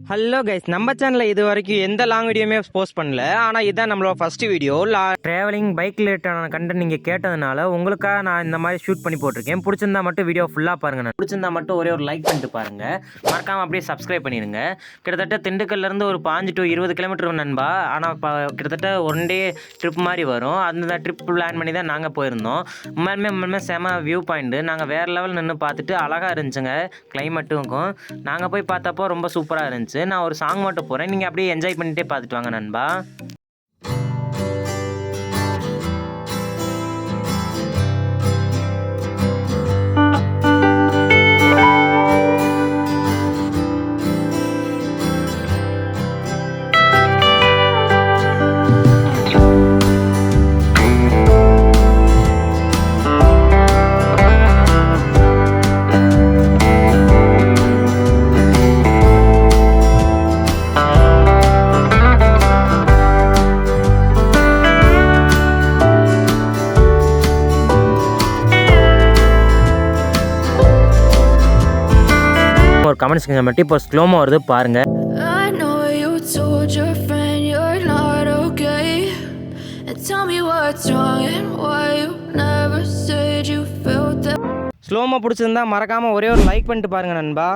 Hello guys, நம்ம சேனலில் இது வரைக்கும் எந்த லாங் வீடியோமே போஸ்ட் பண்ணல. ஆனால் இதுதான் நம்மளோட ஃபர்ஸ்ட் வீடியோ. ட்ராவலிங் பைக் ரிலேட்டடான கண்டென்ட் நீங்கள் கேட்டதுனால உங்களுக்காக நான் இந்த மாதிரி ஷூட் பண்ணி போட்டிருக்கேன். பிடிச்சிருந்தா மட்டும் வீடியோ ஃபுல்லாக பாருங்கள். பிடிச்சிருந்தா மட்டும் ஒரே ஒரு லைக் பண்ணிட்டு பாருங்கள். மறக்காமல் அப்படியே சப்ஸ்கிரைப் பண்ணிடுங்க. கிட்டத்தட்ட திண்டுக்கல்லேருந்து ஒரு 5 to 20 கிலோமீட்டர் நண்பா. ஆனால் கிட்டத்தட்ட ஒன் டே ட்ரிப் மாதிரி வரும். அந்த ட்ரிப் பிளான் பண்ணி தான் நாங்கள் போயிருந்தோம். உண்மையுமே செம வியூ பாயிண்ட்டு. நாங்கள் வேறு லெவல் நின்று பார்த்துட்டு அழகாக இருந்துச்சுங்க. கிளைமேட்டுக்கும் நாங்கள் போய் பார்த்தப்போ ரொம்ப சூப்பராக இருந்துச்சு. நான் ஒரு சாங் மட்டும் போகிறேன், நீங்கள் அப்படியே என்ஜாய் பண்ணிட்டே பார்த்துட்டு வாங்க நண்பா. ஒரு கமெண்ட் செக்ஷன் மட்டும் இப்போ ஸ்லோமோ வருது பாருங்க. I know you told your friend you're not okay, and tell me what's wrong and why you never said you felt that. Slo-mo பிடிச்சிருந்தா மறக்காம ஒரே ஒரு லைக் பண்ணிட்டு பாருங்க நண்பா.